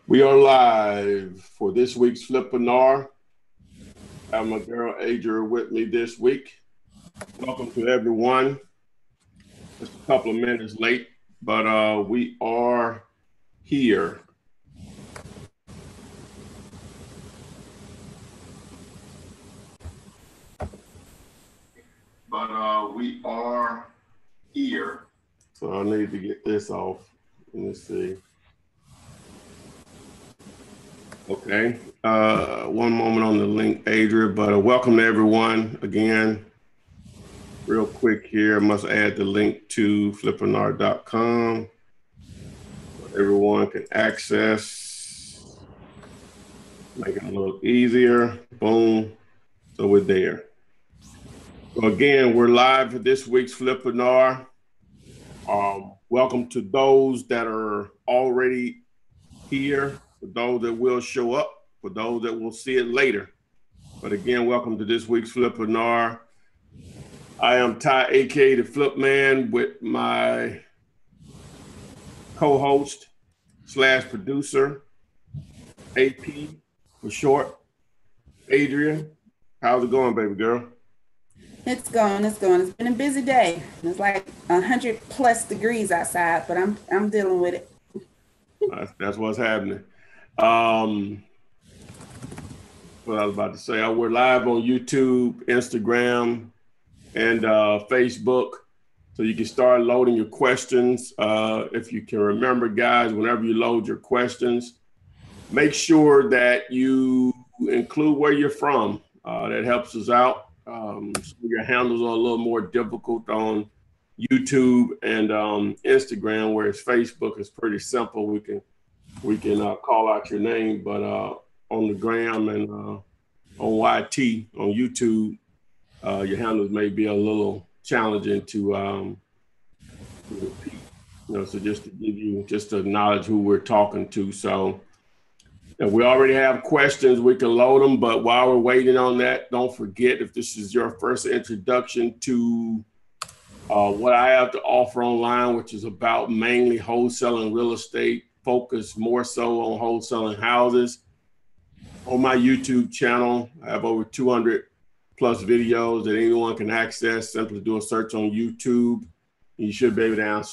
We are live for this week's Flippinar. I have my girl Adria with me this week. Welcome to everyone. Just a couple of minutes late, but we are here. We are here. So I need to get this off. Let me see. Okay, one moment on the link, Adria, but welcome to everyone again. Real quick here, I must add the link to Flippinar.com so everyone can access, make it a little easier, boom, so we're there. So again, we're live for this week's Flippinar. Welcome to those that are already here, for those that will show up, for those that will see it later. But again, welcome to this week's Flippinar. I am Ty, aka the Flip Man, with my co-host / producer, AP for short. Adrian, how's it going, baby girl? It's going. It's been a busy day. It's like 100+ degrees outside, but I'm dealing with it. That's what's happening. What I was about to say, we're live on YouTube, Instagram, and Facebook. So you can start loading your questions. If you can remember, guys, whenever you load your questions, make sure that you include where you're from. That helps us out. Some of your handles are a little more difficult on YouTube and Instagram, whereas Facebook is pretty simple. We can call out your name, but on the gram and on YT on YouTube, your handles may be a little challenging to repeat. So just to give you, just to acknowledge who we're talking to. So if we already have questions, we can load them. But while we're waiting on that, don't forget, if this is your first introduction to what I have to offer online, which is about mainly wholesaling real estate, focused more so on wholesaling houses. On my YouTube channel, I have over 200+ videos that anyone can access. Simply do a search on YouTube. You should be able to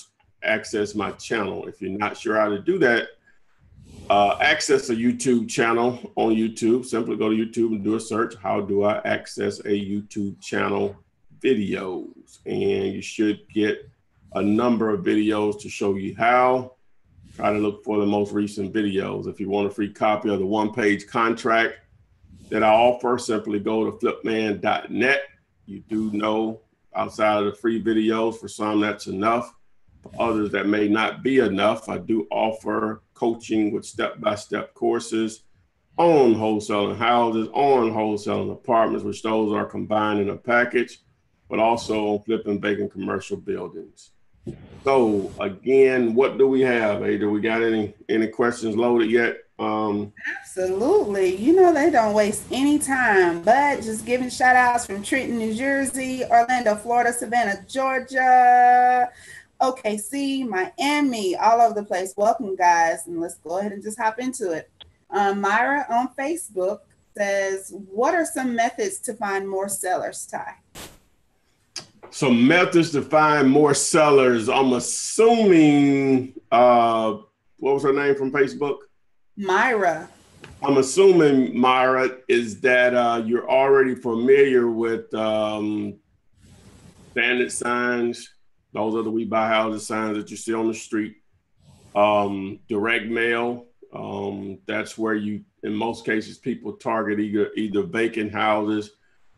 access my channel. If you're not sure how to do that, access a YouTube channel on YouTube. Simply go to YouTube and do a search. How do I access a YouTube channel videos? And you should get a number of videos to show you how. Try to look for the most recent videos. If you want a free copy of the one-page contract that I offer, simply go to flipman.net. You do know, outside of the free videos, for some that's enough. For others that may not be enough, I do offer coaching with step-by-step courses on wholesaling houses, on wholesaling apartments, which those are combined in a package, but also on flipping vacant commercial buildings. So again, what do we have, Ada? We got any questions loaded yet? Absolutely. They don't waste any time, but just giving shout outs from Trenton, New Jersey, Orlando, Florida, Savannah, Georgia, OKC, Miami, all over the place. Welcome, guys. And let's go ahead and just hop into it. Myra on Facebook says, what are some methods to find more sellers, Ty? Some methods to find more sellers. I'm assuming, what was her name from Facebook? Myra. I'm assuming, Myra, is that you're already familiar with bandit signs. Those are the We Buy Houses signs that you see on the street. Direct mail. That's where you, in most cases, people target either vacant houses,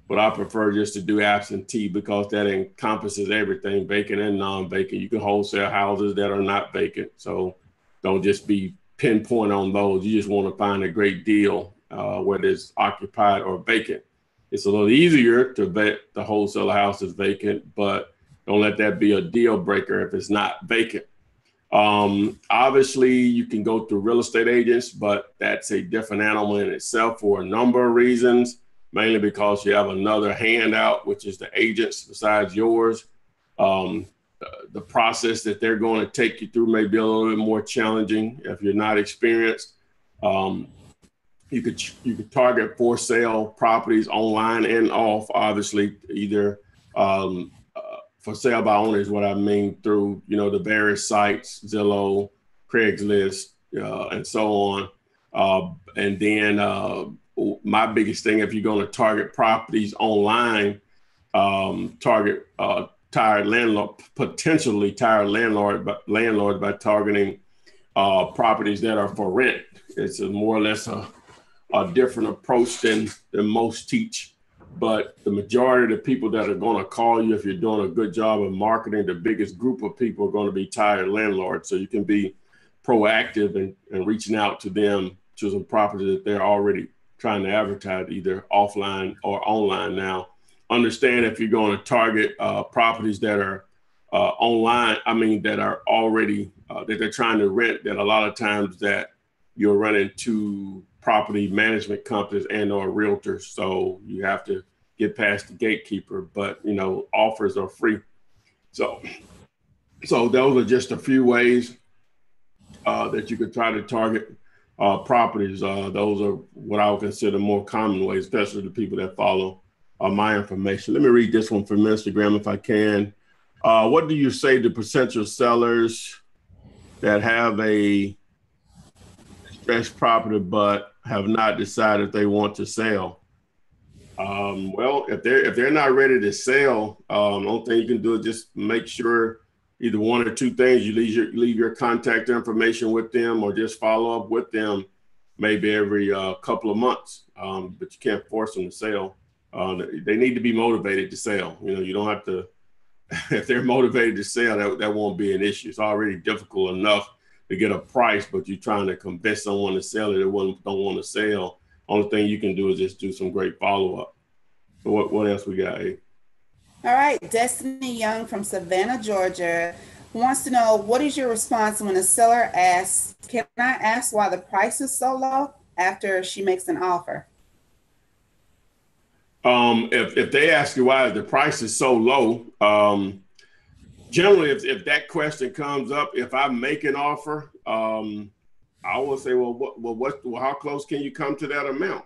but I prefer just to do absentee because that encompasses everything, vacant and non-vacant. You can wholesale houses that are not vacant. So don't just be pinpoint on those. You just want to find a great deal, whether it's occupied or vacant. It's a little easier to vet the wholesale house is vacant, but don't let that be a deal breaker if it's not vacant. Obviously, you can go through real estate agents, but that's a different animal in itself for a number of reasons, mainly because you have another handout, which is the agents besides yours. The process that they're going to take you through may be a little bit more challenging if you're not experienced. Um, you could target for sale properties online and off, obviously, either for sale by owner is what I mean through, the various sites, Zillow, Craigslist, and so on. And then my biggest thing, if you're going to target properties online, target potentially tired landlords by targeting properties that are for rent. It's more or less a different approach than most teach. But the majority of the people that are going to call you, if you're doing a good job of marketing, the biggest group of people are going to be tired landlords. So you can be proactive and reaching out to them to some properties that they're already trying to advertise, either offline or online. Now, understand if you're going to target properties that are online, that are already, that they're trying to rent, that a lot of times that you'll run into property management companies and or realtors. So you have to get past the gatekeeper, but offers are free. So those are just a few ways that you could try to target properties. Those are what I would consider more common ways, especially the people that follow my information. Let me read this one from Instagram if I can. What do you say to potential sellers that have a distressed property but have not decided if they want to sell? Well, if they're not ready to sell, the only thing you can do is just make sure either one or two things. You leave your contact information with them, or just follow up with them maybe every couple of months. But you can't force them to sell. They need to be motivated to sell. You don't have to. If they're motivated to sell, that won't be an issue. It's already difficult enough to get a price, but you're trying to convince someone to sell it. They don't want to sell. Only thing you can do is just do some great follow-up. So what else we got, A? All right, Destiny Young from Savannah, Georgia wants to know, what is your response when a seller asks, can I ask why the price is so low after she makes an offer? If they ask you why the price is so low, generally, if that question comes up, if I make an offer, I will say, well, how close can you come to that amount?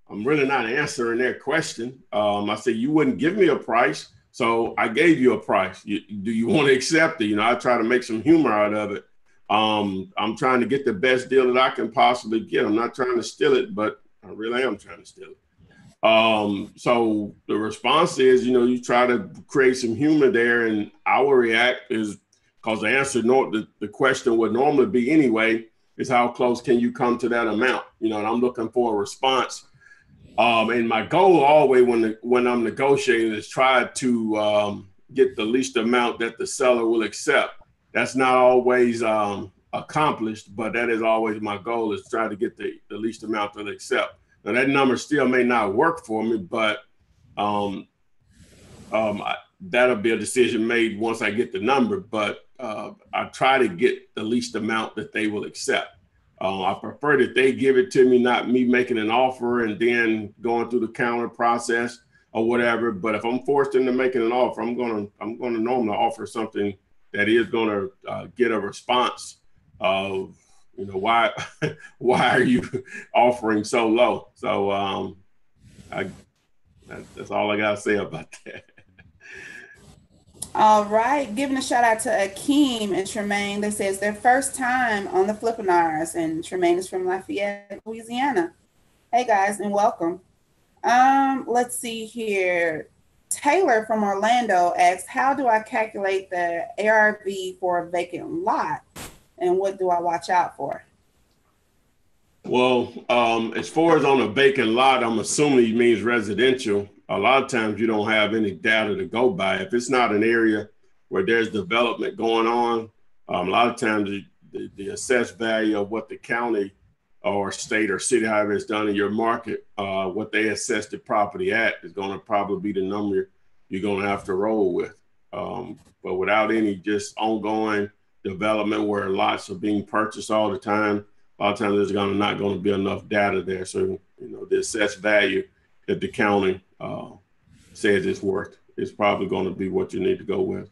I'm really not answering that question. I say, you wouldn't give me a price, so I gave you a price. Do you want to accept it? I try to make some humor out of it. I'm trying to get the best deal that I can possibly get. I'm not trying to steal it, but I really am trying to steal it. So the response is, you try to create some humor there, and I will react is because the answer, the question would normally be anyway, is how close can you come to that amount? And I'm looking for a response. And my goal always when I'm negotiating is try to get the least amount that the seller will accept. That's not always accomplished, but that is always my goal, is try to get the least amount they'll accept. Now that number still may not work for me, but that'll be a decision made once I get the number. But I try to get the least amount that they will accept. I prefer that they give it to me, not me making an offer and then going through the counter process or whatever. But if I'm forced into making an offer, I'm gonna normally offer something that is gonna get a response of, why are you offering so low? So that's all I gotta say about that. All right, giving a shout out to Akeem and Tremaine. They say it's their first time on the Flippinars, and Tremaine is from Lafayette, Louisiana. Hey guys, and welcome. Let's see here. Taylor from Orlando asks, how do I calculate the ARV for a vacant lot, and what do I watch out for? Well, as far as on a vacant lot, I'm assuming he means residential. A lot of times you don't have any data to go by. If it's not an area where there's development going on, a lot of times the assessed value of what the county or state or city, however it's done in your market, what they assess the property at is going to probably be the number you're going to have to roll with. But without any just ongoing development where lots are being purchased all the time, a lot of times there's not going to be enough data there. So, the assessed value that the county says it's worth is probably going to be what you need to go with.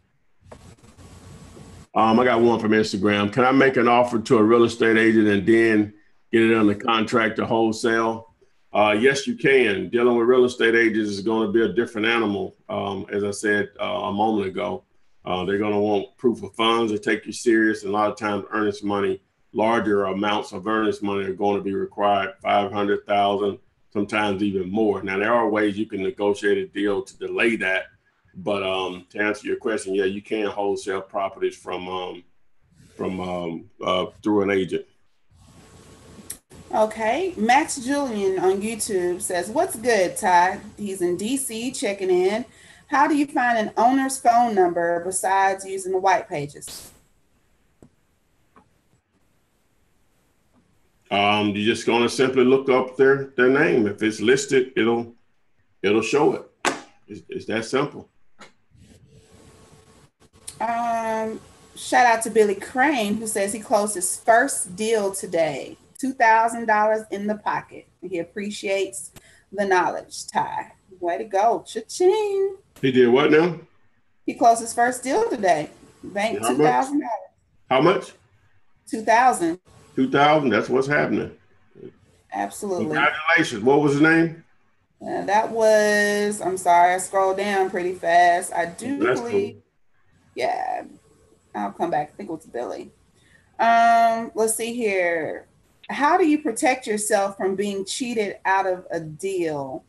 I got one from Instagram. Can I make an offer to a real estate agent and then get it under contract to wholesale? Yes, you can. Dealing with real estate agents is going to be a different animal. As I said a moment ago, they're going to want proof of funds to take you serious. And a lot of times earnest money, larger amounts of earnest money are going to be required, 500,000, sometimes even more. Now, there are ways you can negotiate a deal to delay that. But to answer your question, yeah, you can wholesale properties from through an agent. Okay, Max Julian on YouTube says, "What's good, Ty?" He's in DC checking in. How do you find an owner's phone number besides using the white pages? You're just gonna simply look up their name. If it's listed, it'll show it. It's that simple. Shout out to Billy Crane, who says he closed his first deal today. $2,000 in the pocket. He appreciates the knowledge, Ty. Way to go. Cha-ching. He did what now? He closed his first deal today. Bank $2,000. How much? 2,000. 2,000. That's what's happening. Absolutely. Congratulations. What was his name? That was, I'm sorry, I scrolled down pretty fast. I do That's believe, cool. Yeah, I'll come back. I think it was Billy. Let's see here. How do you protect yourself from being cheated out of a deal?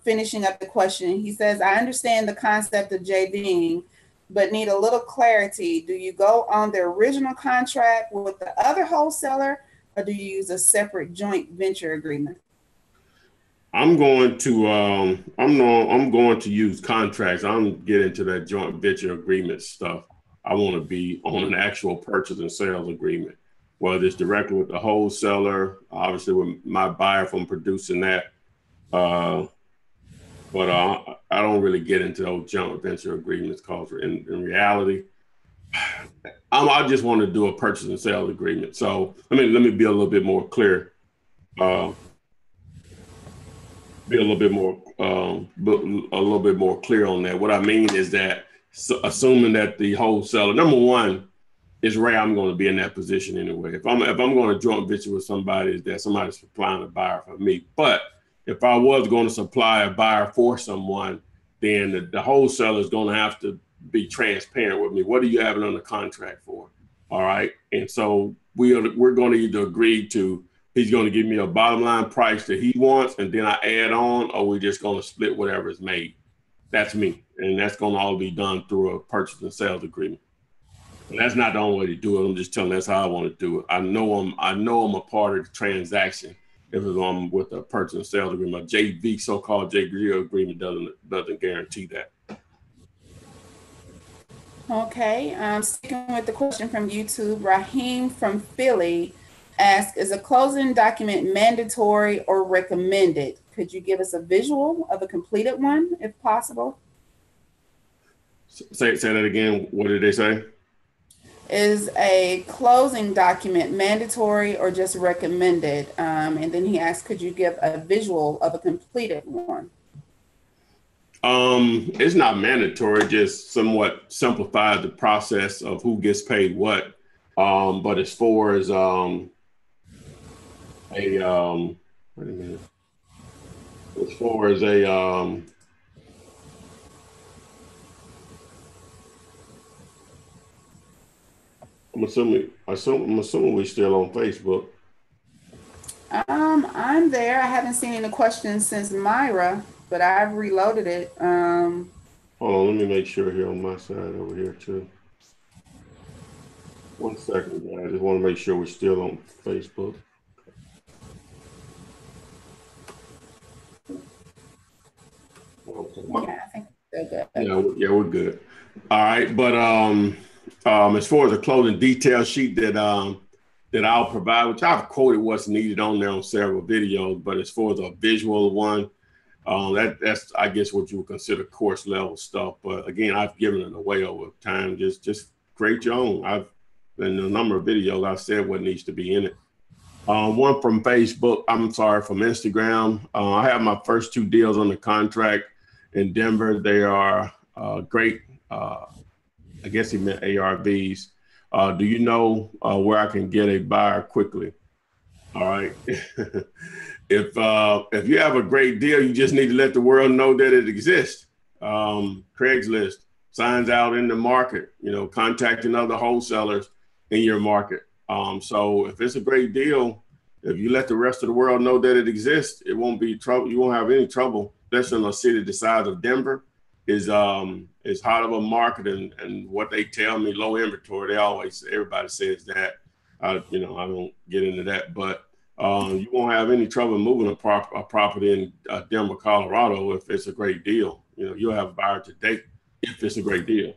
Finishing up the question, he says, I understand the concept of JVing, but need a little clarity. Do you go on the original contract with the other wholesaler, or do you use a separate joint venture agreement? I'm going to use contracts. I'm getting into that joint venture agreement stuff. I want to be on an actual purchase and sales agreement, whether it's directly with the wholesaler, obviously with my buyer from producing that. But I don't really get into those joint venture agreements because in reality, I just want to do a purchase and sales agreement. So let me be a little bit more clear. Be a little bit more clear on that. What I mean is that assuming that the wholesaler, number one, is rare I'm going to be in that position anyway. If I'm going to joint venture with somebody, is that somebody's supplying a buyer for me. But if I was going to supply a buyer for someone, then the wholesaler is going to have to be transparent with me. What are you having on the contract for? All right. And so we're going to either agree to he's going to give me a bottom line price that he wants, and then I add on, or we're just going to split whatever is made. That's me. And that's going to all be done through a purchase and sales agreement. And that's not the only way to do it. I'm just telling you that's how I want to do it. I know I'm a part of the transaction if I'm with a purchase and sales agreement. A JV, so-called JV agreement doesn't guarantee that. Okay. Sticking with the question from YouTube, Raheem from Philly ask, is a closing document mandatory or recommended? Could you give us a visual of a completed one if possible? Say that again. What did they say? Is a closing document mandatory or just recommended? And then he asked, could you give a visual of a completed one? It's not mandatory, just somewhat simplifies the process of who gets paid what. But as far as wait a minute. As far as I'm assuming we're still on Facebook. I'm there. I haven't seen any questions since Myra, but I've reloaded it. Hold on, let me make sure here on my side over here too. 1 second, guys. I just want to make sure we're still on Facebook. Yeah, I think they're good. Yeah, we're good. All right, but as far as the closing detail sheet that I'll provide, which I've quoted what's needed on there on several videos, but as far as a visual one, that's I guess what you would consider course level stuff. But again, I've given it away over time. Just create your own. I've in a number of videos I've said what needs to be in it. One from Facebook, from Instagram. I have my first 2 deals on the contract in Denver. They are great. I guess he meant ARVs. Do you know where I can get a buyer quickly? All right. If you have a great deal, you just need to let the world know that it exists. Craigslist, signs out in the market, contacting other wholesalers in your market. So if it's a great deal, if you let the rest of the world know that it exists, it won't be trouble. You won't have any trouble, especially in a city the size of Denver. Is hot of a market, and what they tell me, low inventory. Everybody says that. I don't get into that, but you won't have any trouble moving a property in Denver, Colorado, if it's a great deal. You'll have a buyer today if it's a great deal.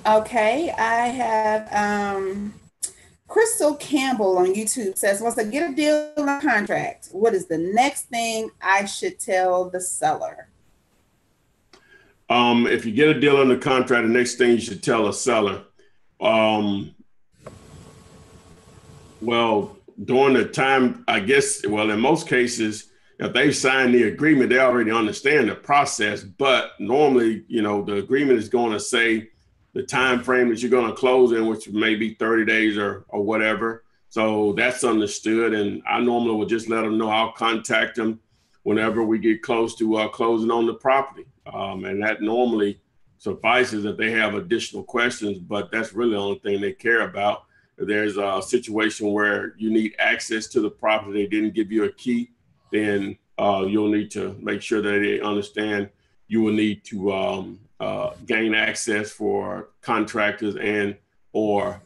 Okay, I have Crystal Campbell on YouTube says, once I get a deal on contract, what is the next thing I should tell the seller? If you get a deal under contract, the next thing you should tell a seller, well, during the time, I guess, well, in most cases, if they sign the agreement, they already understand the process. But normally, the agreement is going to say the time frame that you're going to close in, which may be 30 days or whatever. So that's understood. And I normally would just let them know. I'll contact them whenever we get close to closing on the property. And that normally suffices if they have additional questions, but that's really the only thing they care about. If there's a situation where you need access to the property, they didn't give you a key, then you'll need to make sure that they understand you will need to gain access for contractors and or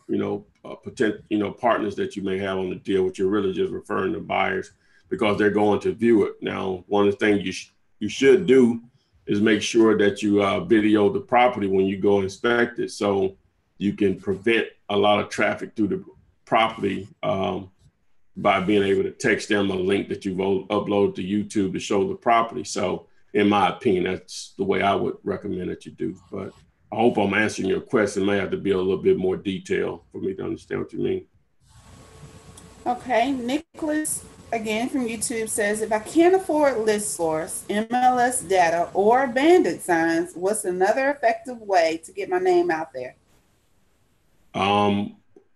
potential partners that you may have on the deal, which you're really just referring to buyers because they're going to view it. Now, one of the things you should do is make sure that you video the property when you go inspect it, so you can prevent a lot of traffic through the property by being able to text them a link that you've uploaded to YouTube to show the property. So in my opinion, that's the way I would recommend that you do. But I hope I'm answering your question. It may have to be a little bit more detailed for me to understand what you mean. Okay, Nicholas, again from YouTube, says, if I can't afford list source, MLS data, or bandit signs, what's another effective way to get my name out there?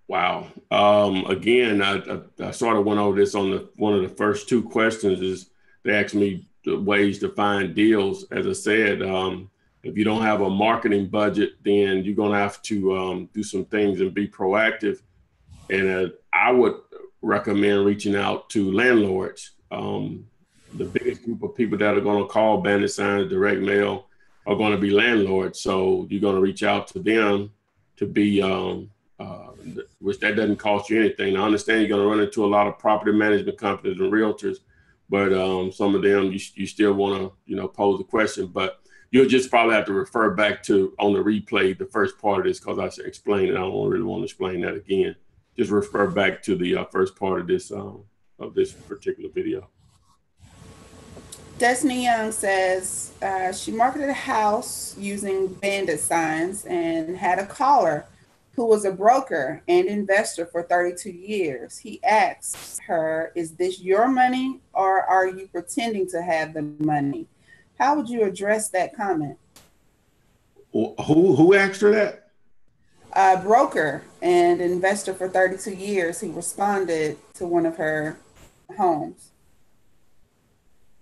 Wow. Again, I sort of went over this on one of the first two questions. Is they asked me the ways to find deals. As I said, if you don't have a marketing budget, then you're going to have to do some things and be proactive. And I would recommend reaching out to landlords. The biggest group of people that are going to call bandit signs, direct mail, are going to be landlords. So you're going to reach out to them to be, which that doesn't cost you anything. I understand you're going to run into a lot of property management companies and realtors, but some of them you still want to pose a question. But you'll just probably have to refer back to on the replay the first part of this because I explained it. I don't really want to explain that again. Just refer back to the first part of this particular video. Destiny Young says she marketed a house using bandit signs and had a caller who was a broker and investor for 32 years. He asks her, is this your money or are you pretending to have the money? How would you address that comment? Who asked her that? A broker and investor for 32 years. He responded to one of her homes.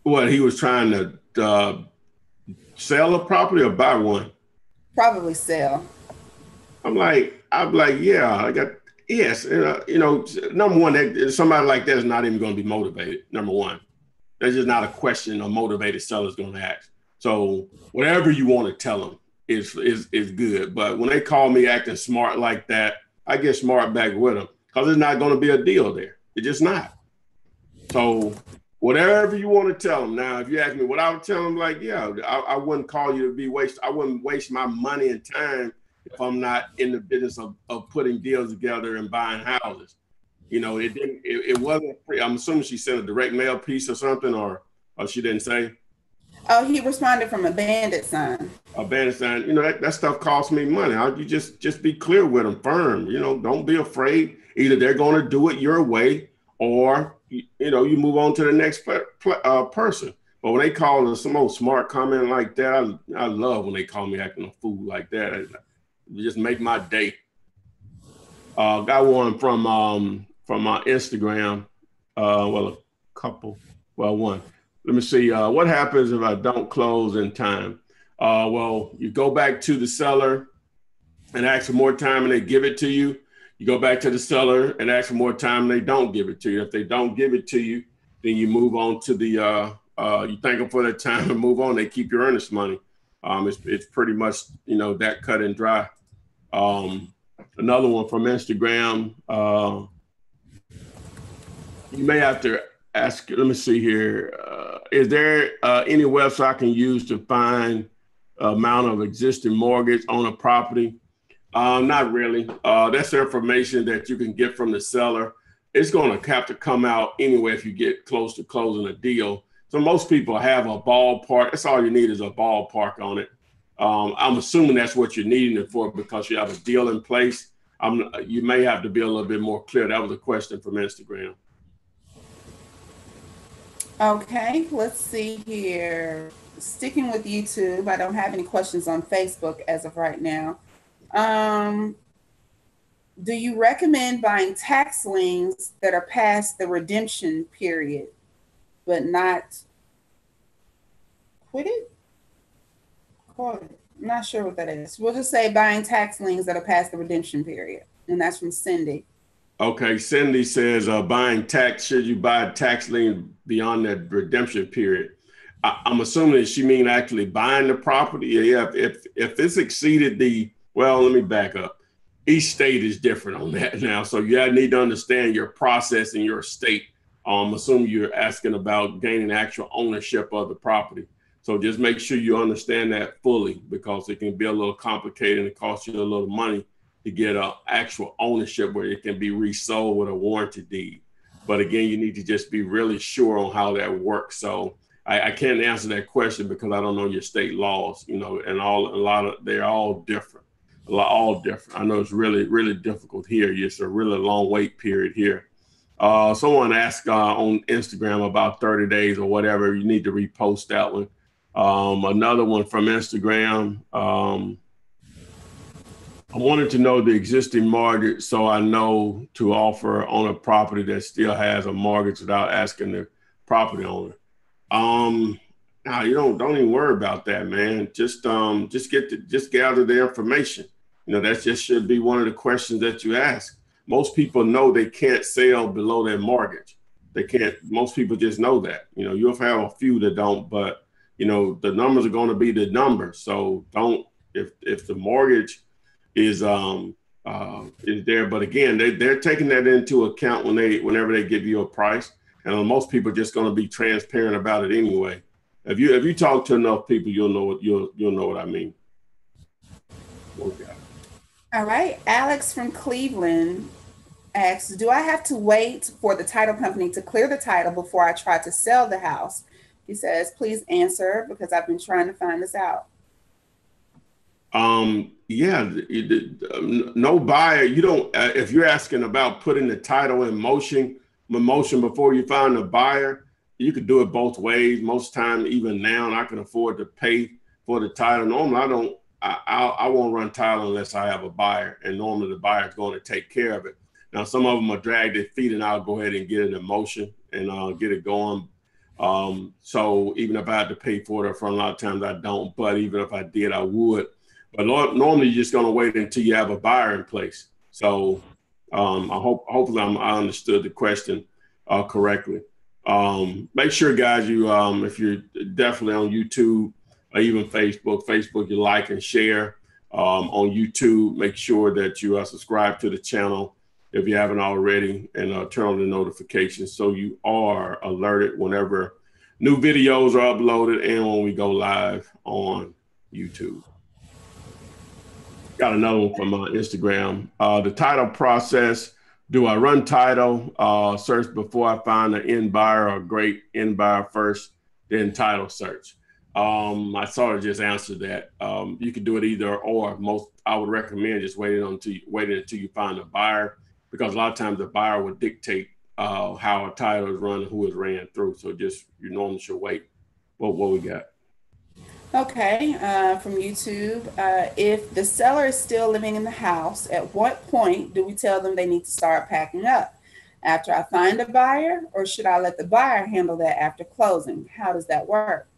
What, he was trying to sell a property or buy one? Probably sell. I'm like, yeah, I got, yes. Number one, somebody like that is not even going to be motivated. Number one, that's just not a question a motivated seller is going to ask. So whatever you want to tell them is good. But when they call me acting smart like that, I get smart back with them because there's not going to be a deal there. It's just not. So whatever you want to tell them. Now, if you ask me what I would tell them, like, yeah, I wouldn't call you to be waste. I wouldn't waste my money and time if I'm not in the business of putting deals together and buying houses. It wasn't free. I'm assuming she sent a direct mail piece or something, or she didn't say. Oh, he responded from a bandit sign. A bandit sign. That stuff costs me money. You just be clear with them, firm. Don't be afraid. Either they're going to do it your way, or you move on to the next person. But when they call some old smart comment like that, I love when they call me acting a fool like that. It just make my day. Got one from my Instagram. Well, a couple. Well, one. Let me see. What happens if I don't close in time? Well, you go back to the seller and ask for more time, and they give it to you. You go back to the seller and ask for more time, and they don't give it to you. If they don't give it to you, then you move on to the. You thank them for their time and move on. They keep your earnest money. It's pretty much that cut and dry. Another one from Instagram. You may have to ask. Let me see here. Is there any website I can use to find amount of existing mortgage on a property? Not really. That's information that you can get from the seller. It's going to have to come out anyway if you get close to closing a deal. So most people have a ballpark. That's all you need is a ballpark on it. I'm assuming that's what you're needing it for because you have a deal in place. You may have to be a little bit more clear. That was a question from Instagram. Okay, let's see here. Sticking with YouTube, I don't have any questions on Facebook as of right now. Do you recommend buying tax liens that are past the redemption period, but not quitted? I'm not sure what that is. We'll just say buying tax liens that are past the redemption period. And that's from Cindy. Okay, Cindy says should you buy a tax lien beyond that redemption period? I'm assuming that she mean actually buying the property. Yeah, if it's exceeded let me back up. Each state is different on that now. So you need to understand your process in your state. Assuming you're asking about gaining actual ownership of the property. So just make sure you understand that fully because it can be a little complicated and it costs you a little money to get actual ownership where it can be resold with a warranty deed. But again, you need to just be really sure on how that works. So I can't answer that question because I don't know your state laws, and they're all different. All different. I know it's really, really difficult here. It's a really long wait period here. Someone asked on Instagram about 30 days or whatever. You need to repost that one. Another one from Instagram. I wanted to know the existing mortgage so I know to offer on a property that still has a mortgage without asking the property owner. Now you don't even worry about that, man. Just gather the information. That just should be one of the questions that you ask. Most people know they can't sell below their mortgage. They can't. Most people just know that. You'll have a few that don't, but the numbers are going to be the numbers. So don't if the mortgage is there, but again, they're taking that into account whenever they give you a price. And most people are just going to be transparent about it anyway. If you talk to enough people, you'll know what I mean. Okay. All right. Alex from Cleveland asks, do I have to wait for the title company to clear the title before I try to sell the house? He says, please answer because I've been trying to find this out. Yeah, no buyer. You don't, if you're asking about putting the title in motion before you find a buyer, you could do it both ways. Most time, even now, and I can afford to pay for the title. Normally, I won't run title unless I have a buyer, and normally the buyer is going to take care of it. Now, some of them are drag their feet, and I'll go ahead and get it in motion and get it going. So even if I had to pay for it, for a lot of times I don't. But even if I did, I would. But normally, you're just going to wait until you have a buyer in place. So hopefully I understood the question correctly. Make sure, guys, you if you're definitely on YouTube or even Facebook, you like and share. On YouTube, make sure that you subscribe to the channel if you haven't already, and turn on the notifications so you are alerted whenever new videos are uploaded and when we go live on YouTube. Got another one from Instagram. The title process. Do I run title search before I find an end buyer or great end buyer first, then title search? I sort of just answered that. You could do it either or. I would recommend just waiting until you find a buyer, because a lot of times the buyer would dictate how a title is run and who is ran through. So you normally should wait. What we got? Okay, from YouTube. If the seller is still living in the house, at what point do we tell them they need to start packing up? After I find a buyer, or should I let the buyer handle that after closing? How does that work?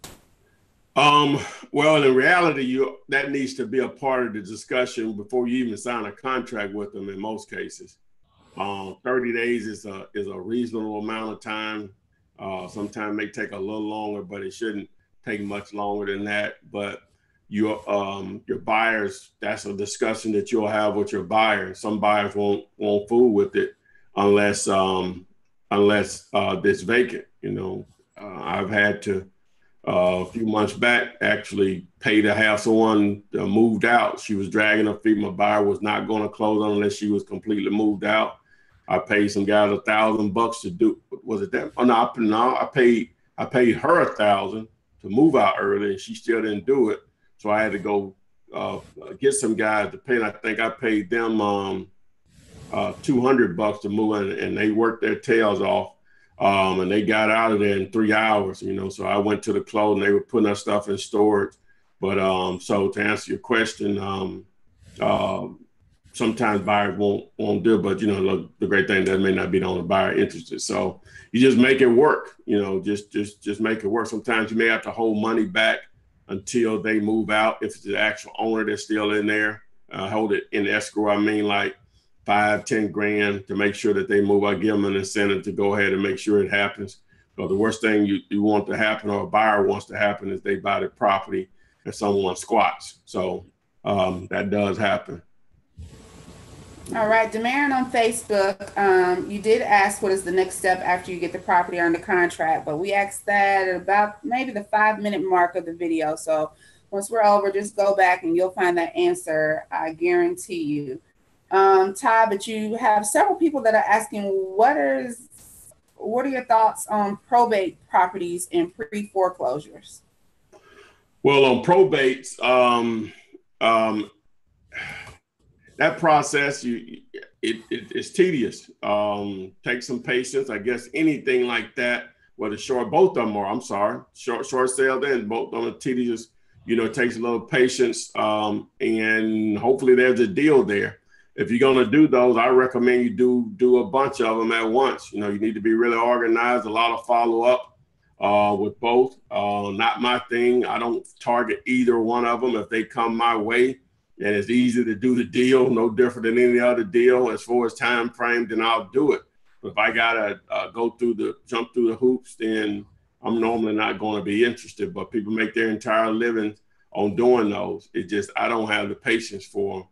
Um, well, in reality, that needs to be a part of the discussion before you even sign a contract with them in most cases. 30 days is a reasonable amount of time. Sometimes it may take a little longer, but it shouldn't take much longer than that. But your buyers, that's a discussion that you'll have with your buyer. Some buyers won't fool with it unless it's vacant. I've had to a few months back actually pay to have someone moved out. She was dragging her feet. My buyer was not going to close unless she was completely moved out. I paid some guys $1,000 to do. Was it that? Oh no, I paid her $1,000 to move out early, and she still didn't do it. So I had to go get some guys to pay. And I think I paid them $200 to move in, and they worked their tails off. And they got out of there in 3 hours, So I went to the close, and they were putting our stuff in storage. But so to answer your question, sometimes buyers won't do it, but look, the great thing that may not be the only buyer interested. So you just make it work, just make it work. Sometimes you may have to hold money back until they move out. If it's the actual owner that's still in there, hold it in escrow. I mean, like 5-10 grand to make sure that they move. I give them an incentive to go ahead and make sure it happens. But the worst thing you want to happen, or a buyer wants to happen, is they buy the property and someone squats. So that does happen. All right, Demarin on Facebook, you did ask what is the next step after you get the property under contract, but we asked that at about maybe the 5-minute mark of the video. So once we're over, just go back and you'll find that answer, I guarantee you. Ty, but you have several people that are asking, what are your thoughts on probate properties and pre-foreclosures? Well, on probates, that process, it's tedious. Take some patience. I guess anything like that, whether both of them are, I'm sorry, short sale, then both of them are tedious. It takes a little patience, and hopefully there's a deal there. If you're going to do those, I recommend you do a bunch of them at once. You need to be really organized, a lot of follow up with both. Not my thing. I don't target either one of them. If they come my way and it's easy to do the deal, no different than any other deal as far as time frame, then I'll do it. But if I got to jump through the hoops, then I'm normally not going to be interested. But people make their entire living on doing those. I don't have the patience for them.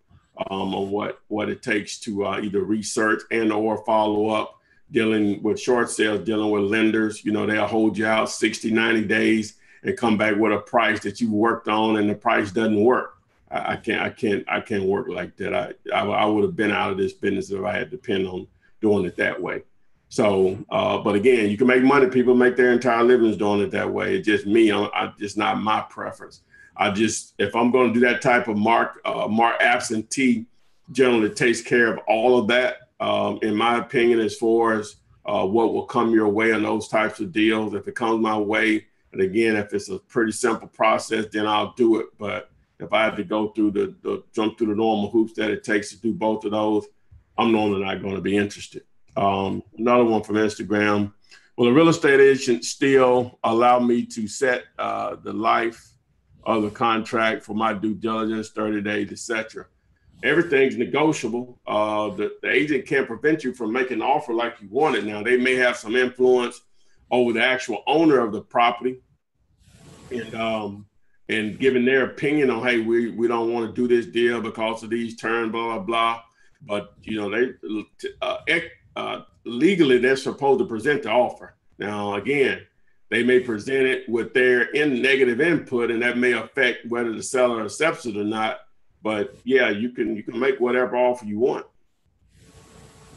On what it takes to either research and or follow up, dealing with short sales, dealing with lenders. They'll hold you out 60, 90 days and come back with a price that you worked on and the price doesn't work. I can't work like that. I would have been out of this business if I had to depend on doing it that way. So, but again, you can make money. People make their entire livings doing it that way. It's just me. I just not my preference. If I'm going to do that type of mark absentee, generally takes care of all of that. In my opinion, as far as what will come your way on those types of deals, if it comes my way, and again, if it's a pretty simple process, then I'll do it. But if I have to go through jump through the normal hoops that it takes to do both of those, I'm normally not going to be interested. Another one from Instagram. Will a real estate agent still allow me to set the life of the contract for my due diligence, 30 days, etc.? Everything's negotiable. The agent can't prevent you from making an offer like you want it. Now, they may have some influence over the actual owner of the property and giving their opinion on, hey, we don't want to do this deal because of these terms, blah, blah, blah. But, legally, they're supposed to present the offer. Now, again, they may present it with their negative input, and that may affect whether the seller accepts it or not. But yeah, you can make whatever offer you want.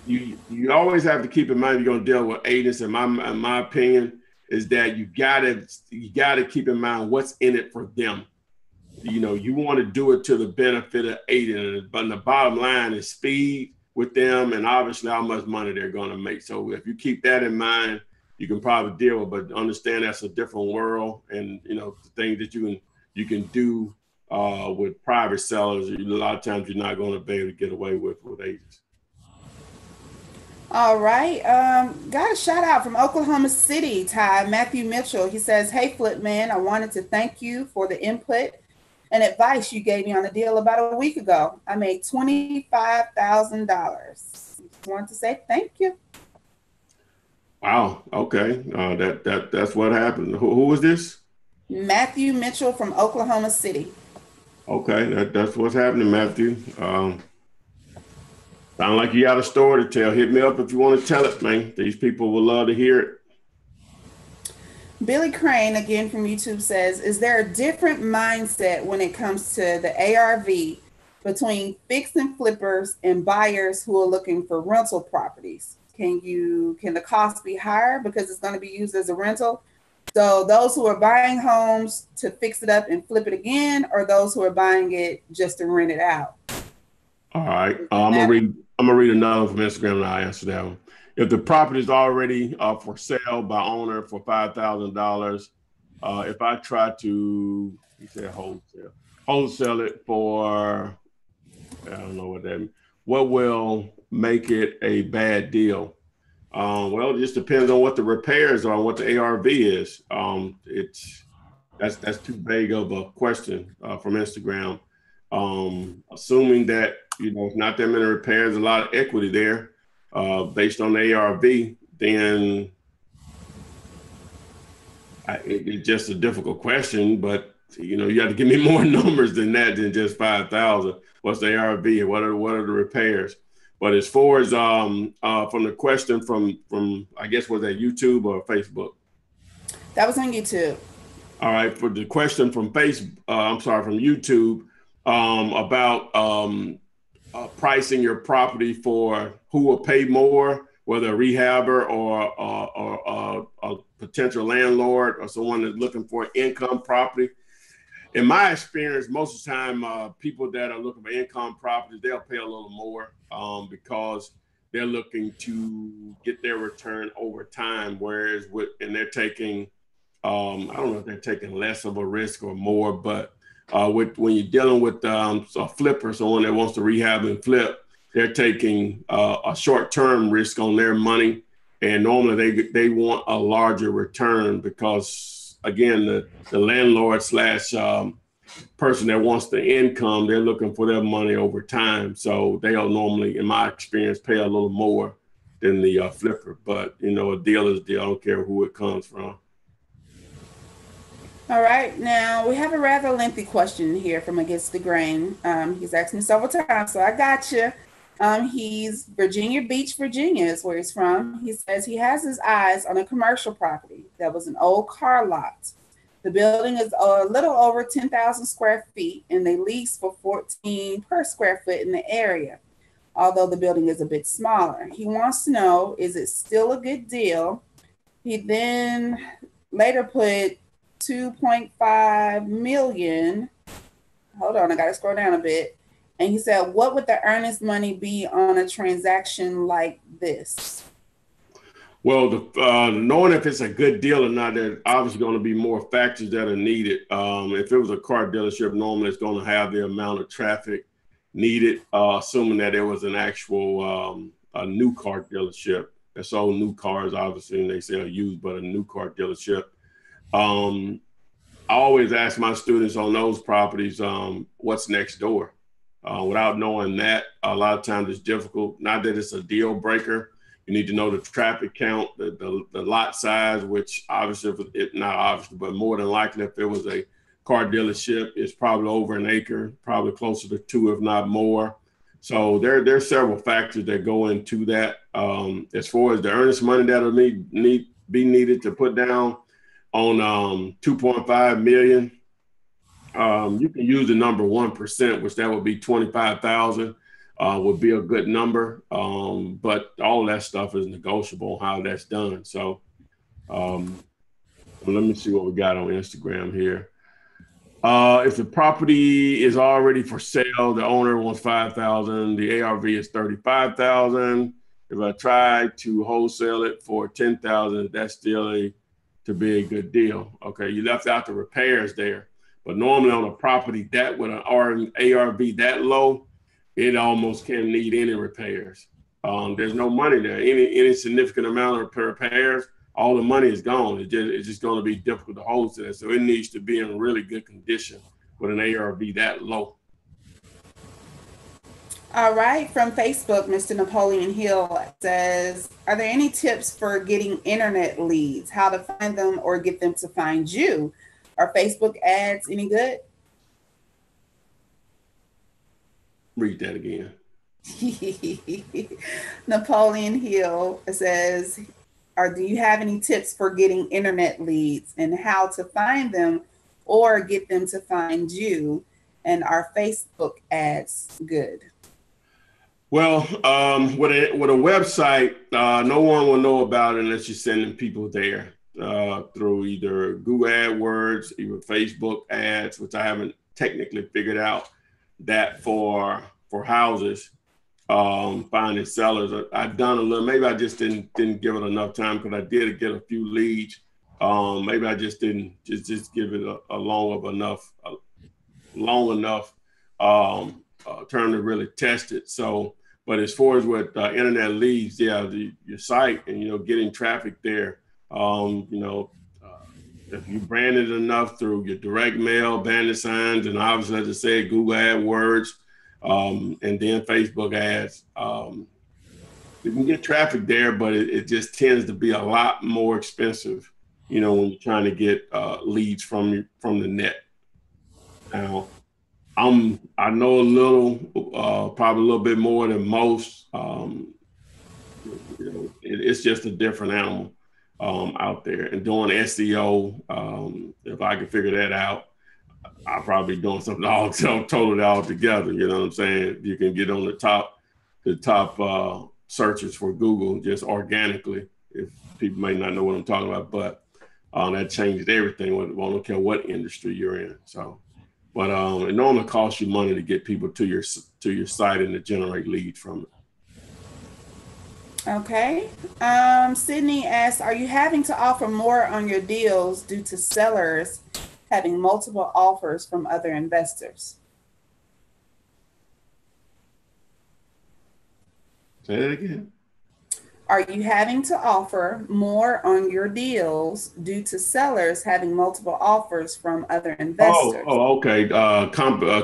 You always have to keep in mind you're going to deal with agents. In my opinion, is that you gotta keep in mind what's in it for them. You want to do it to the benefit of agent, but the bottom line is speed with them, and obviously how much money they're going to make. So if you keep that in mind, you can probably deal with, but understand that's a different world, and the things that you you can do with private sellers. A lot of times you're not going to be able to get away with agents. All right. Got a shout out from Oklahoma City, Ty Matthew Mitchell. He says, "Hey, Flip Man, I wanted to thank you for the input and advice you gave me on a deal about a week ago. I made $25,000. Want to say thank you." Wow. Okay. That's what happened. Who was this? Matthew Mitchell from Oklahoma City. Okay, that's what's happening, Matthew. Sound like you got a story to tell. Hit me up if you want to tell it, man. These people will love to hear it. Billy Crane, again from YouTube, says, "Is there a different mindset when it comes to the ARV between fix and flippers and buyers who are looking for rental properties? Can the cost be higher because it's going to be used as a rental? So those who are buying homes to fix it up and flip it again, or those who are buying it just to rent it out?" All right. I'm gonna read another one from Instagram and I'll answer that one. If the property is already for sale by owner for $5,000, if I try to, he said wholesale it for, I don't know what that means. What will make it a bad deal? Well, it just depends on what the repairs are and what the ARV is. That's too vague of a question from Instagram. Assuming that, it's not that many repairs, a lot of equity there based on the ARV, then it's just a difficult question. But, you have to give me more numbers than that, than just 5,000. What's the ARV and what are the repairs? But as far as from the question from I guess, was that YouTube or Facebook? That was on YouTube. All right, for the question from from YouTube about pricing your property for who will pay more, whether a rehabber or a potential landlord or someone that's looking for an income property. In my experience, most of the time, people that are looking for income properties, they'll pay a little more because they're looking to get their return over time. Whereas they're taking, I don't know if they're taking less of a risk or more, but when you're dealing with a flipper, someone that wants to rehab and flip, they're taking a short-term risk on their money, and normally they want a larger return because, again, the landlord / person that wants the income, they're looking for their money over time. So they'll normally, in my experience, pay a little more than the flipper. But, a deal is a deal. I don't care who it comes from. All right. Now, we have a rather lengthy question here from Against the Grain. He's asked me several times, so I got you. He's Virginia Beach, Virginia is where he's from. He says he has his eyes on a commercial property that was an old car lot. The building is a little over 10,000 square feet, and they lease for $14 per square foot in the area, although the building is a bit smaller. He wants to know, is it still a good deal? He then later put 2.5 million. Hold on, I got to scroll down a bit. And he said, what would the earnest money be on a transaction like this? Well, knowing if it's a good deal or not, there's obviously going to be more factors that are needed. If it was a car dealership, normally it's going to have the amount of traffic needed, assuming that it was an actual a new car dealership that sold new cars, obviously, and they sell used, but a new car dealership. I always ask my students on those properties, what's next door? Without knowing that, a lot of times it's difficult. Not that it's a deal breaker. You need to know the traffic count, the lot size, which obviously, not obviously, but more than likely, if it was a car dealership, it's probably over an acre, probably closer to 2, if not more. So there's several factors that go into that. As far as the earnest money that'll be needed to put down on 2.5 million, you can use the number 1%, which that would be 25,000. Would be a good number, but all that stuff is negotiable on how that's done. So let me see what we got on Instagram here. If the property is already for sale, the owner wants 5,000. The ARV is 35,000. If I try to wholesale it for 10,000, that's still to be a good deal. Okay, you left out the repairs there. But normally on a property that with an ARV that low, it almost can't need any repairs. There's no money there. Any significant amount of repairs, all the money is gone. It's just going to be difficult to wholesale. So it needs to be in really good condition with an ARV that low. All right, from Facebook, Mr. Napoleon Hill says, are there any tips for getting internet leads, how to find them or get them to find you? Are Facebook ads any good? Read that again. Napoleon Hill says, do you have any tips for getting internet leads and how to find them or get them to find you? And are Facebook ads good? Well, with a website, no one will know about it unless you're sending people there through either Google AdWords, either Facebook ads, which I haven't technically figured out that for houses, finding sellers. I've done a little. Maybe I just didn't give it enough time because I did get a few leads. Maybe I just didn't just give it a long enough term to really test it. So. But as far as with internet leads, yeah, your site and, getting traffic there, if you brand it enough through your direct mail, bandit signs, and obviously, as I said, Google AdWords, and then Facebook ads, you can get traffic there, but it just tends to be a lot more expensive, when you're trying to get leads from the net. Now, I know a little, probably a little bit more than most. It's just a different animal out there. And doing SEO, if I could figure that out, I'll probably be doing something totally all together. You know what I'm saying? You can get on the top searches for Google just organically. If people may not know what I'm talking about, but that changed everything. I don't care what industry you're in. So. But it normally costs you money to get people to your site and to generate leads from it. Okay. Sydney asks, are you having to offer more on your deals due to sellers having multiple offers from other investors? Say that again. Are you having to offer more on your deals due to sellers having multiple offers from other investors? Okay.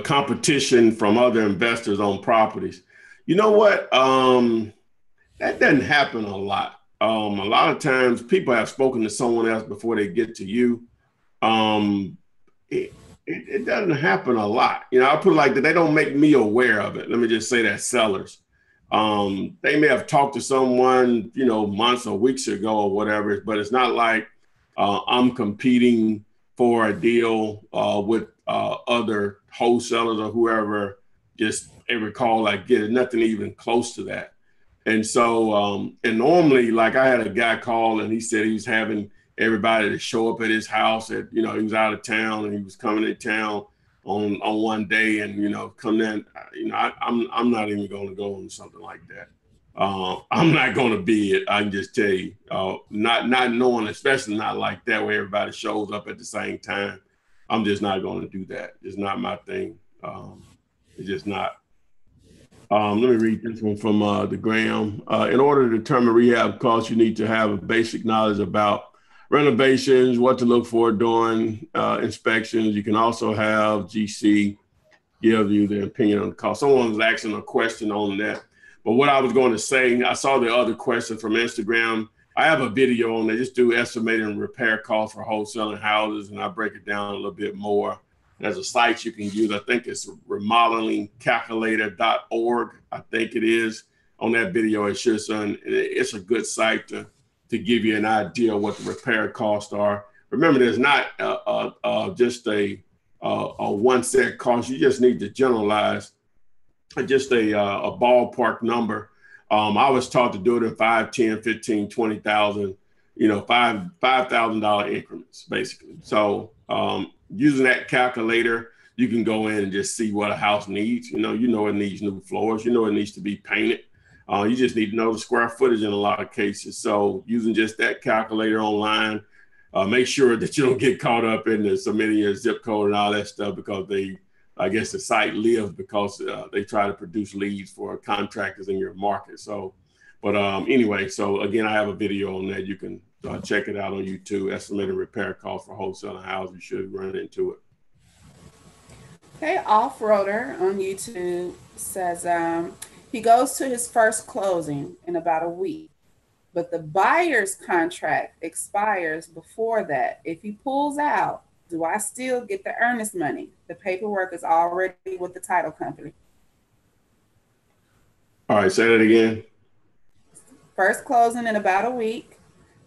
Competition from other investors on properties. You know what? That doesn't happen a lot. A lot of times people have spoken to someone else before they get to you. It doesn't happen a lot. I put it like that. They don't make me aware of it. Let me just say that sellers. They may have talked to someone, months or weeks ago or whatever, but it's not like I'm competing for a deal with other wholesalers or whoever. Just every call I get, nothing even close to that. And so, and normally, like I had a guy call and he said he was having everybody to show up at his house he was out of town and he was coming to town on one day and, come in, I'm not even going to go on something like that. I'm not going to be it. I can just tell you, not knowing, especially not like that where everybody shows up at the same time. I'm just not going to do that. It's not my thing. It's just not. Let me read this one from the Graham. In order to determine rehab costs, you need to have a basic knowledge about renovations, what to look for during inspections. You can also have GC give you the opinion on the cost. Someone was asking a question on that. But what I was going to say, I saw the other question from Instagram. I have a video on there. Just do estimating repair costs for wholesaling houses, and I break it down a little bit more. There's a site you can use. I think it's remodelingcalculator.org. I think it is. On that video, it shows, it's a good site to give you an idea of what the repair costs are. Remember, there's not just a one set cost. You just need to generalize just a ballpark number. I was taught to do it in 5, 10, 15, 20,000, $5,000 increments, basically. So using that calculator, you can go in and just see what a house needs. It needs new floors. It needs to be painted. You just need to know the square footage in a lot of cases. So using just that calculator online, make sure that you don't get caught up in the submitting your zip code and all that stuff, because I guess the site lives because they try to produce leads for contractors in your market. So, but anyway, so again, I have a video on that. You can check it out on YouTube. Estimated repair cost for wholesaling houses. You should run into it. Okay, Off-Roader on YouTube says he goes to his first closing in about a week, but the buyer's contract expires before that. If he pulls out, do I still get the earnest money? The paperwork is already with the title company. All right, say that again. First closing in about a week.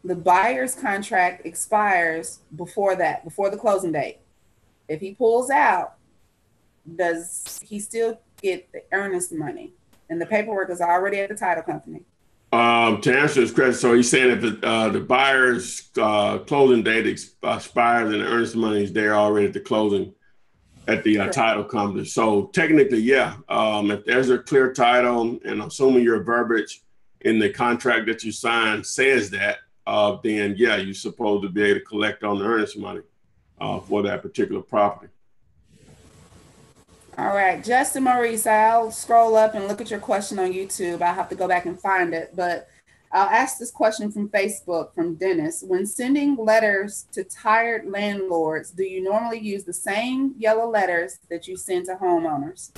The buyer's contract expires before that, before the closing date. If he pulls out, does he still get the earnest money? And the paperwork is already at the title company. To answer his question, so he's saying if the buyer's closing date expires and the earnest money is there already at the closing at the title company. So technically, yeah, if there's a clear title and assuming your verbiage in the contract that you signed says that, then yeah, you're supposed to be able to collect on the earnest money for that particular property. All right, Justin Maurice, I'll scroll up and look at your question on YouTube. I'll have to go back and find it, but I'll ask this question from Facebook from Dennis. When sending letters to tired landlords, do you normally use the same yellow letters that you send to homeowners?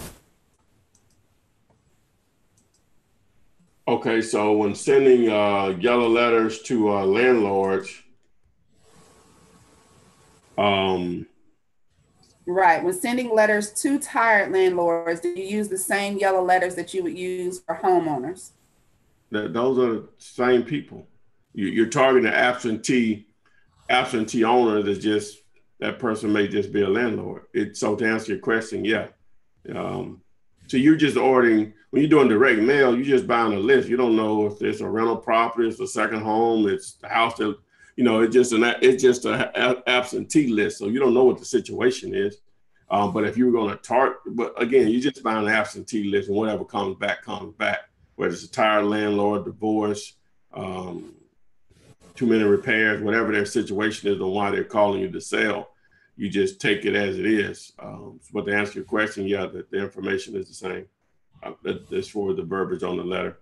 Okay, so when sending yellow letters to landlords, right, when sending letters to tired landlords, do you use the same yellow letters that you would use for homeowners? Those are the same people. You're targeting an absentee owner that's just, that person may just be a landlord. So to answer your question, yeah. So you're just ordering, when you're doing direct mail, you're just buying a list. You don't know if it's a rental property, it's a second home, it's the house that, it's just an absentee list. So you don't know what the situation is. But if you were going to target, but again, you're just buying an absentee list, and whatever comes back, whether it's a tired landlord, divorce, too many repairs, whatever their situation is and why they're calling you to sell, you just take it as it is. But to answer your question, yeah, the information is the same. That's for the verbiage on the letter.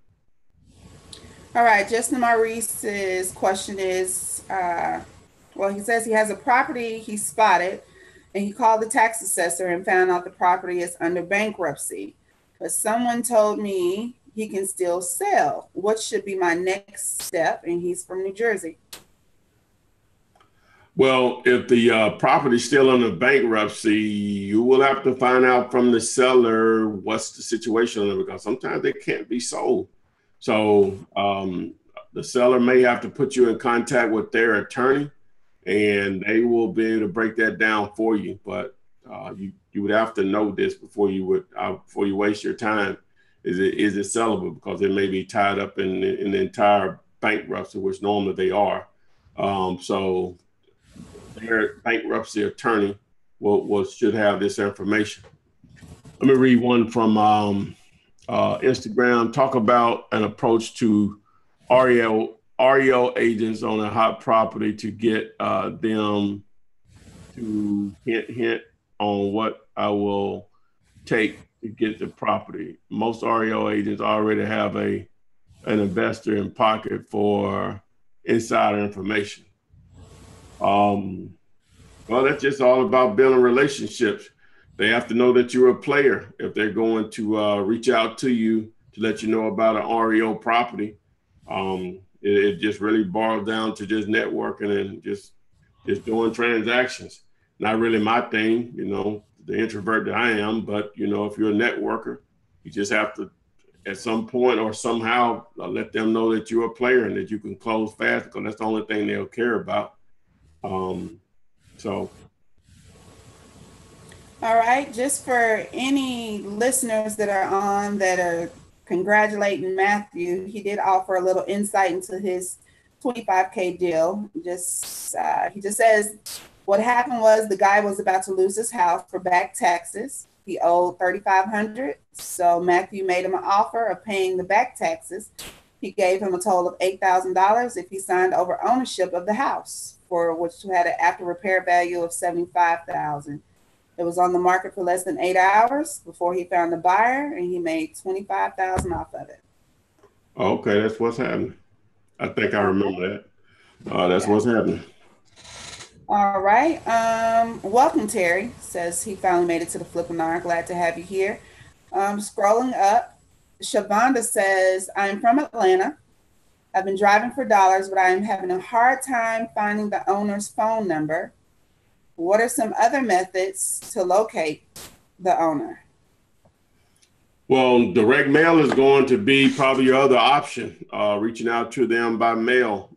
All right, Justin Maurice's question is, he says he has a property he spotted, and he called the tax assessor and found out the property is under bankruptcy. But someone told me he can still sell. What should be my next step? And he's from New Jersey. Well, if the property is still under bankruptcy, you will have to find out from the seller what's the situation on it, because sometimes they can't be sold. So the seller may have to put you in contact with their attorney, and they will be able to break that down for you. But you would have to know this before you waste your time. Is it sellable? Because it may be tied up in the entire bankruptcy, which normally they are. So their bankruptcy attorney should have this information. Let me read one from Instagram. Talk about an approach to REO agents on a hot property to get them to hint on what I will take to get the property. Most REO agents already have an investor in pocket for insider information. Well, that's just all about building relationships. They have to know that you're a player if they're going to reach out to you to let you know about an REO property. It just really boils down to just networking and just doing transactions. Not really my thing, the introvert that I am, but if you're a networker, you just have to, at some point or somehow, let them know that you're a player and that you can close fast, because that's the only thing they'll care about. All right, just for any listeners that are on that are congratulating Matthew, he did offer a little insight into his $25K deal. He just says what happened was the guy was about to lose his house for back taxes. He owed $3,500, so Matthew made him an offer of paying the back taxes. He gave him a total of $8,000 if he signed over ownership of the house. for which had an after repair value of $75,000. It was on the market for less than 8 hours before he found a buyer, and he made $25,000 off of it. Okay, that's what's happening. I think I remember that. That's Yeah. what's happening. All right. Welcome, Terry. Says he finally made it to the Flippinar. Glad to have you here. Scrolling up, Shavonda says, I'm from Atlanta. I've been driving for dollars, but I am having a hard time finding the owner's phone number. What are some other methods to locate the owner? Well, direct mail is going to be probably your other option, reaching out to them by mail.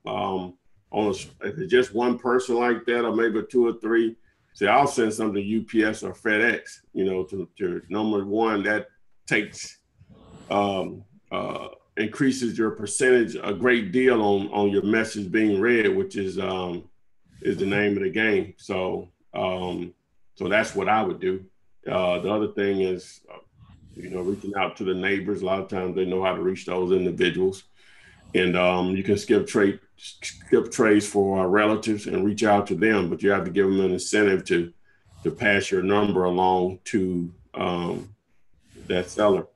If it's just one person like that, or maybe two or three, say, I'll send something to UPS or FedEx, to number one, that takes, increases your percentage a great deal on your message being read, which is the name of the game. So that's what I would do. The other thing is, reaching out to the neighbors. A lot of times they know how to reach those individuals, and you can skip trays for relatives and reach out to them, but you have to give them an incentive to pass your number along to that seller.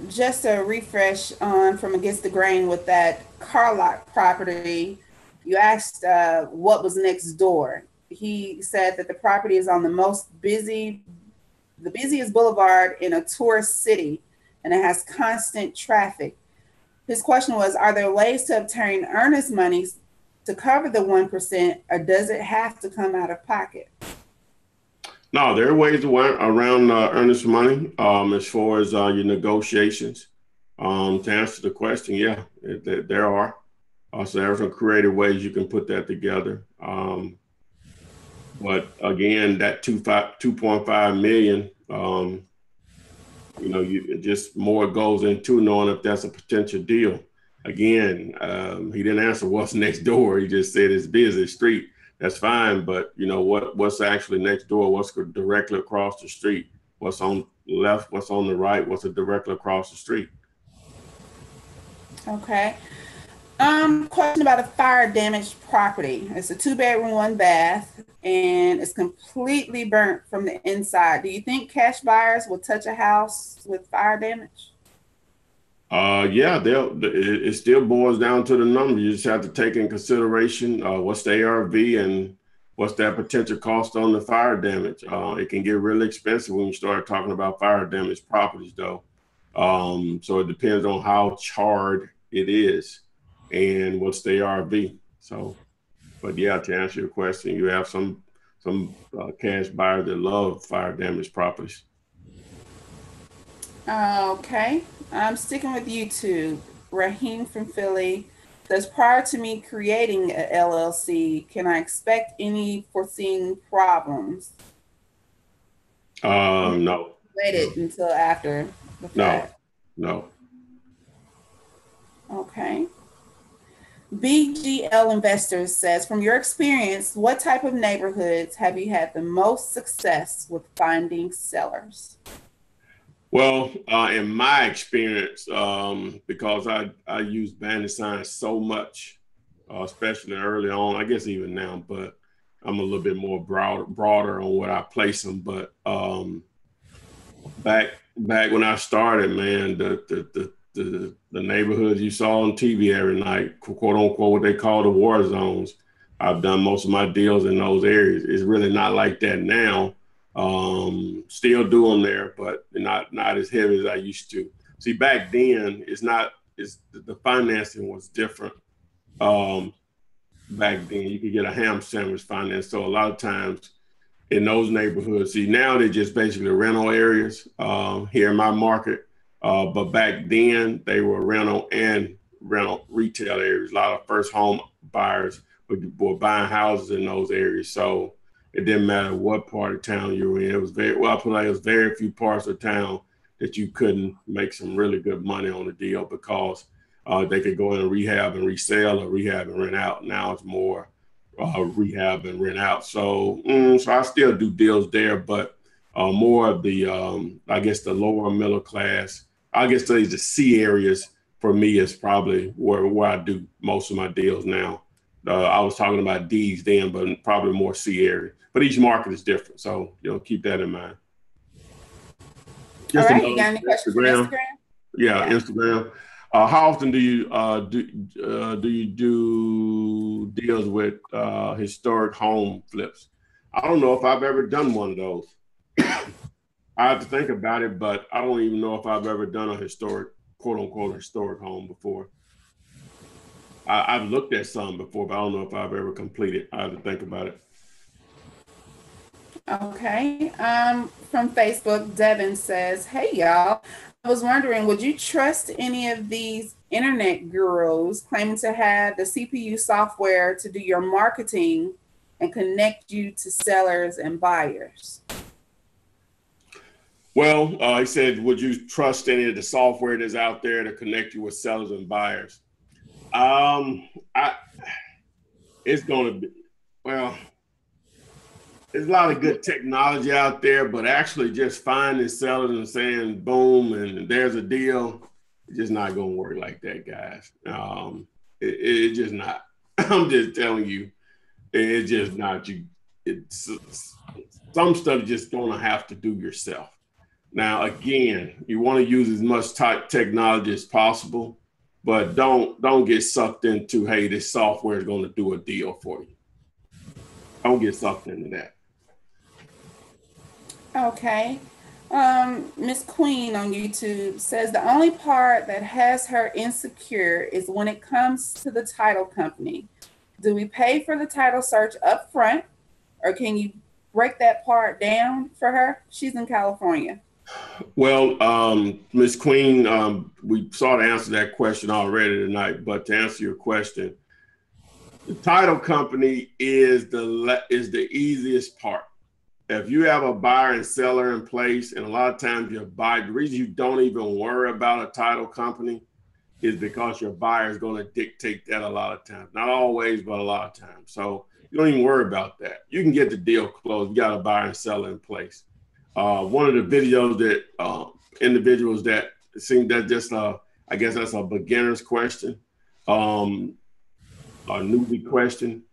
Just a refresh on from Against the Grain with that car lot property. You asked what was next door. He said that the property is on the busiest boulevard in a tourist city, and it has constant traffic. His question was, are there ways to obtain earnest monies to cover the 1%, or does it have to come out of pocket? No, there are ways around earnest money as far as your negotiations. To answer the question, yeah, there are. So there are some creative ways you can put that together. But again, that 2.5 million, just more goes into knowing if that's a potential deal. Again, he didn't answer what's next door. He just said it's busy street. That's fine, but what's actually next door? What's directly across the street? What's on the left? What's on the right? What's directly across the street? Okay. Question about a fire damaged property. It's a 2-bedroom, 1-bath, and it's completely burnt from the inside. Do you think cash buyers will touch a house with fire damage? Yeah, it still boils down to the number. You just have to take in consideration what's the ARV and what's that potential cost on the fire damage. It can get really expensive when you start talking about fire damage properties, though. So it depends on how charred it is and what's the ARV. So, but yeah, to answer your question, you have some cash buyers that love fire damage properties. Okay. I'm sticking with YouTube. Raheem from Philly says, prior to me creating a LLC, can I expect any foreseen problems? No. Waited until after the fact. No. Okay. BGL Investors says, from your experience, what type of neighborhoods have you had the most success with finding sellers? Well, in my experience, because I use bandit signs so much, especially early on, I guess even now, but I'm a little bit more broader on where I place them. But back when I started, man, the neighborhoods you saw on TV every night, quote unquote, what they call the war zones. I've done most of my deals in those areas. It's really not like that now. Still do them there, but not as heavy as I used to. See, back then, the financing was different. Back then, you could get a ham sandwich finance. So a lot of times in those neighborhoods, see, now they're just basically rental areas here in my market. But back then, they were rental retail areas. A lot of first home buyers were buying houses in those areas. So it didn't matter what part of town you were in. It was it was very few parts of town that you couldn't make some really good money on the deal because they could go in and rehab and resell or rehab and rent out. Now it's more rehab and rent out. So I still do deals there, but more of the, I guess, the lower middle class, I guess the C areas for me is probably where I do most of my deals now. I was talking about D's then, but probably more C area. But each market is different, so keep that in mind. All right, you got any questions from Instagram? Yeah, Instagram. How often do you do deals with historic home flips? I don't know if I've ever done one of those. I have to think about it, but I don't even know if I've ever done a historic, quote unquote, historic home before. I've looked at some before, but I don't know if I've ever completed. I have to think about it. Okay. From Facebook, Devin says, "Hey y'all, I was wondering, would you trust any of these internet gurus claiming to have the CPU software to do your marketing and connect you to sellers and buyers?" Well, he said, would you trust any of the software that's out there to connect you with sellers and buyers? It's going to be, well, there's a lot of good technology out there, but actually just finding sellers and saying boom and there's a deal, it's just not going to work like that, guys. It's just not. I'm just telling you, it's just not. Some stuff just going to have to do yourself. Now, again, you want to use as much technology as possible, but don't get sucked into, hey, this software is going to do a deal for you. Don't get sucked into that. Okay. Miss Queen on YouTube says the only part that has her insecure is when it comes to the title company. Do we pay for the title search up front, or can you break that part down for her? She's in California. Well, Ms. Queen, we sort of answered that question already tonight, but to answer your question, the title company is the easiest part. If you have a buyer and seller in place, and a lot of times your buyer, the reason you don't even worry about a title company is because your buyer is going to dictate that a lot of times. Not always, but a lot of times. So you don't even worry about that. You can get the deal closed. You got a buyer and seller in place. One of the videos that individuals that seem that just, I guess that's a beginner's question, a newbie question.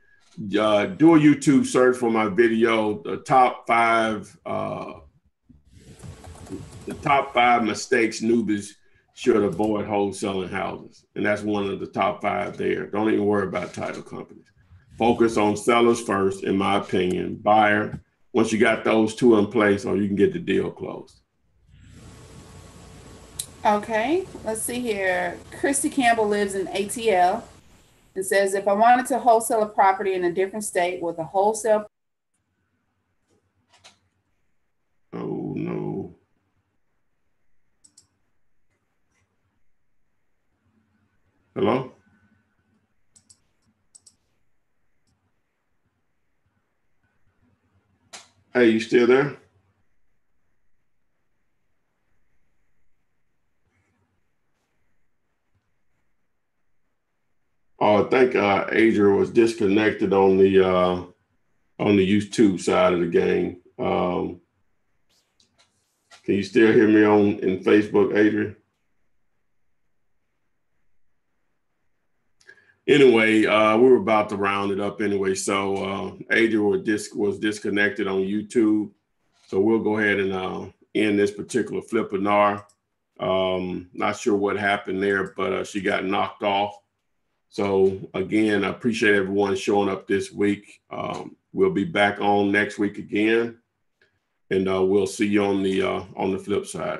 Do a YouTube search for my video, the top five mistakes newbies should avoid wholesaling houses. And that's one of the top 5 there. Don't even worry about title companies. Focus on sellers first, in my opinion. Buyer, once you got those 2 in place, or you can get the deal closed. Okay, let's see here. Christy Campbell lives in ATL. It says, if I wanted to wholesale a property in a different state with a wholesale. Oh, no. Hello? Hey, you still there? Oh, I think Adrian was disconnected on the YouTube side of the game. Can you still hear me in Facebook, Adrian? Anyway, we were about to round it up anyway. So Adrian was disconnected on YouTube. So we'll go ahead and end this particular Flippinar. Not sure what happened there, but she got knocked off. So again, I appreciate everyone showing up this week. We'll be back on next week again, and we'll see you on the flip side.